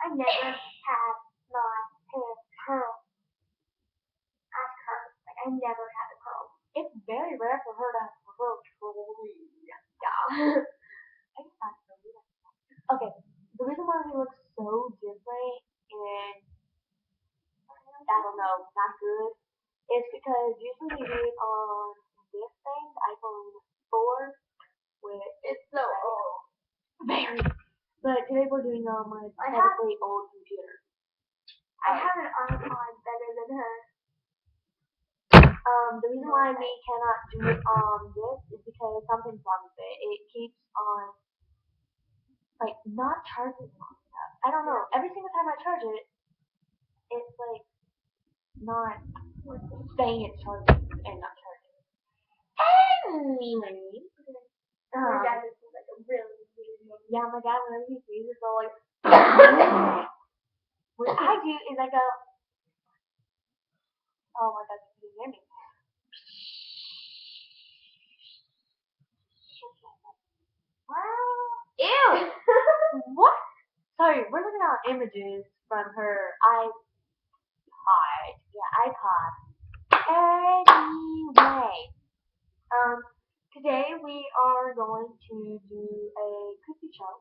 I never had my hair curl as curls. Like I never had a curl. It's very rare for her to have curly. Yeah. I just find it so weird. Okay, the reason why he looks so different and I don't know, not good, is because usually we do it on this thing, the iPhone 4, with It's so old. very. But today we're doing on my I have- technically old computer. I have an iPod better than her. The reason why we cannot do it on this is because something's wrong with it. It keeps on like not charging long enough. I don't know. Every single time I charge it, it's like not saying it's charging and not charging. Anyway, Her dad is like a really weird name. yeah, my dad whenever he sees it, so like what I do is I go, oh my god, you can hear me. Ew! What? Sorry, we're looking at images from her iPod. Yeah, iPod. Anyway, today we are going to do a cookie show,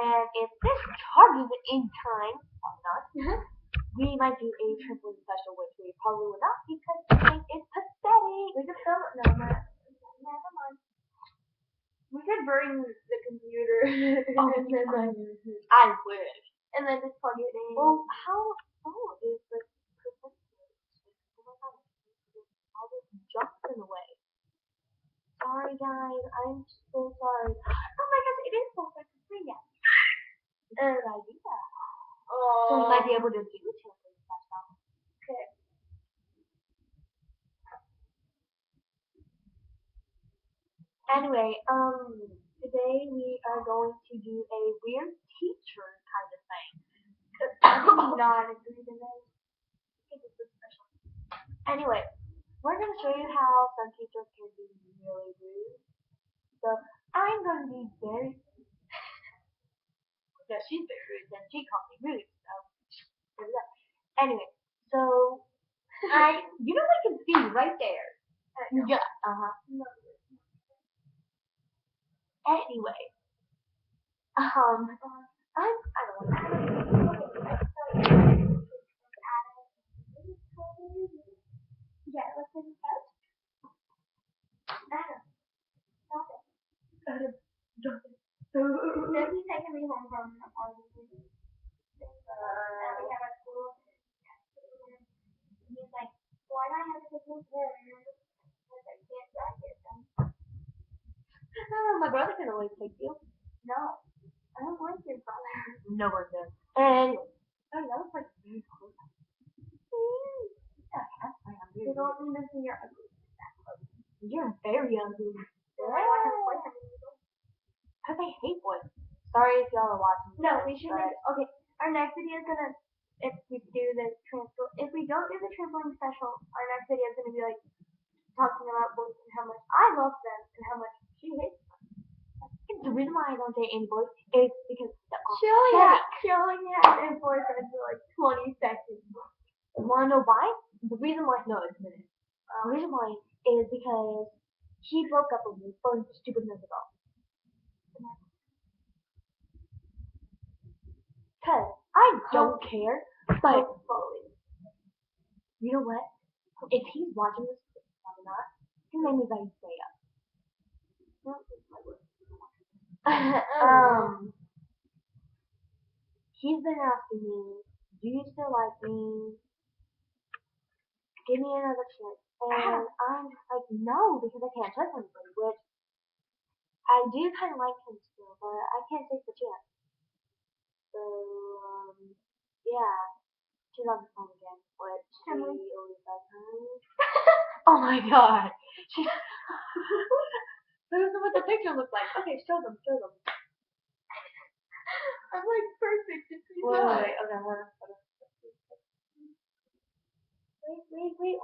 and if this charges in time, probably not, we might do a trampoline special, which we probably will not because the thing is pathetic. We could film it. No, never mind. We could bring the computer Oh, and then I wish. and then just plug it in. Well, how is the percentage? Oh my god, all this junk's in the way. Sorry guys, I'm so sorry. Oh my gosh, it is so good to see ya. Good idea. So we might be able to do trampoline special. Okay. Anyway, today we are going to do a weird teacher kind of thing. I'm not agree to that. It's so special. Anyway, we're going to show you how some teachers can be really rude. So I'm going to be very. Yeah, she's very rude, and she called me rude. So there we go. Anyway, so you know I can see right there. Yeah. No. Anyway, I don't know. Yeah, let's do the couch. Adam, stop it. Then he's taking me home from the party. We have at school. He's like, why do I have to take you there? Because I can't drive it. My brother can always take you. No, I don't want your brother. No one does. And oh, that was like very close. Yeah, that's why I'm You weird. don't need to see your ugly. You're very ugly. Then why do I have a boyfriend? Because I hate boys. Sorry if y'all are watching. No, we this, should but- make. Okay, our next video is gonna. If we do the if we don't do the trampoline special, our next video is gonna be like talking about boys and how much I love them and how much she hates them. The reason why I don't date any boys is because She only had a boyfriend for like 20 seconds. wanna know why? The reason why no, it's a minute. The reason why is because he broke up with me for stupidness ago. Cause I don't care, but you know what? If he's watching this, probably not. He made me very stay up. He's been asking me, do you still like me? Give me another chance. And I'm just like, no, because I can't trust anybody, which I do kind of like him still, but I can't take the chance. So, yeah, she's on the phone again, which she always does. Oh my god. This is what the picture looks like. Okay, show them. I'm like perfect. It's Wait, okay, hold on. Wait,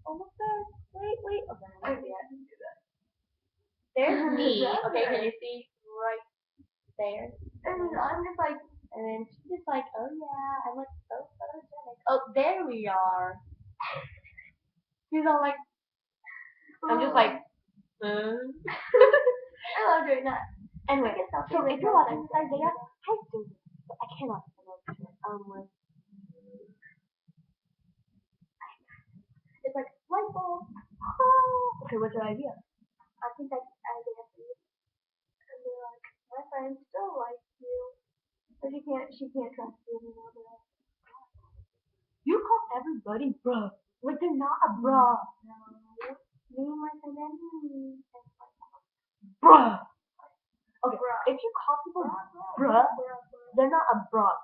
almost there. Wait. Okay, I'm gonna do that. There's me. Okay, can you see right there? And I'm just like, And then she just like, oh yeah, I'm like so photogenic. Oh, there we are. She's all like, I'm just like, I love doing that. Anyway, Get selfie so with if you're my watching friends. this Isaiah, I do this, but I cannot promote it. With It's like light bulb. okay, what's your idea? I think I did it for you. And they're like, my friend still likes you, but she can't trust you anymore. They're like, You call everybody bruh. Like they're not a bruh. no, me and my friend Emily. Bruh. Okay, Bruh. if you call people Bruh. bruh, they're not a bruh.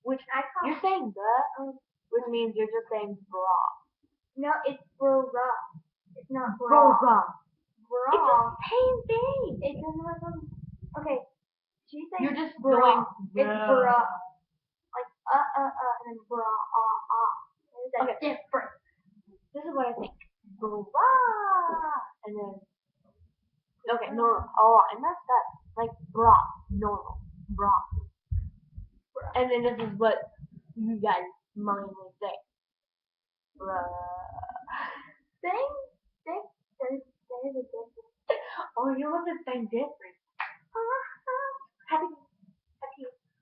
Which I call you're saying bruh, which means you're just saying bra. no, it's bra. It's not bra. Bra. Bra. It's the same thing. It doesn't have some. Okay, she's saying You're just bra. going It's bruh. bra. Like and then bra There's a Okay. difference. This is what I think. Bra. And then okay, normal. Oh, I messed up. Like bra, normal, bra. And then this is what you guys mindly say. Bra. There's a difference. Oh, you want to say different. Happy.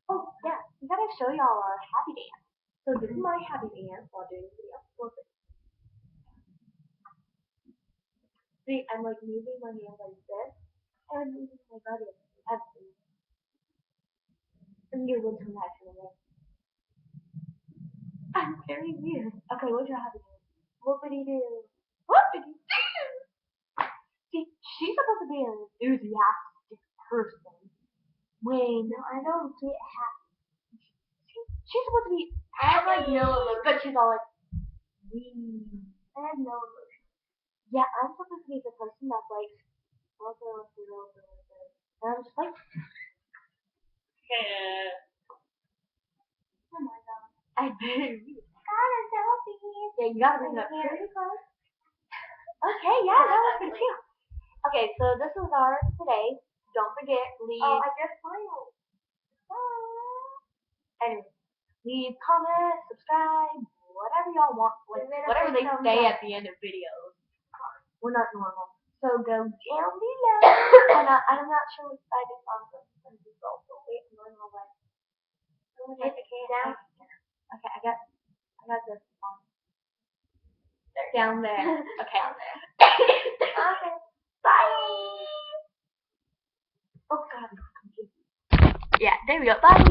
Oh, yeah. We gotta show y'all our happy dance. So this is my happy dance while doing the video. See, I'm like moving my hands like this, and I'm moving my body like this. And you will come back to me. I'm very weird. Okay, what's your happy dance? Whoopity-doo. What did you do? See, she's supposed to be an enthusiastic person. When No, I don't get happy. she's supposed to be I have like no emotion. but she's all like, wee. I have no emotion. Yeah, I'm supposed to be the person that's like, and I'm just like, Oh my god. I do. Got a selfie. Yeah, you gotta bring it up pretty close. Okay, yeah, that was pretty cute. Okay, so this was ours today. Don't forget, leave. Oh, I just smiled. Anyway, leave comments, subscribe, whatever y'all want, like Give it a whatever big they thumbs say up. at the end of videos. We're not normal. So go down below. I'm not sure which side it's on, so I'm just also wait, I'm going all the way. Down. Okay, I got this on. Down there. Okay. Down there. Okay. Bye. Oh God. Yeah, there we go. Bye.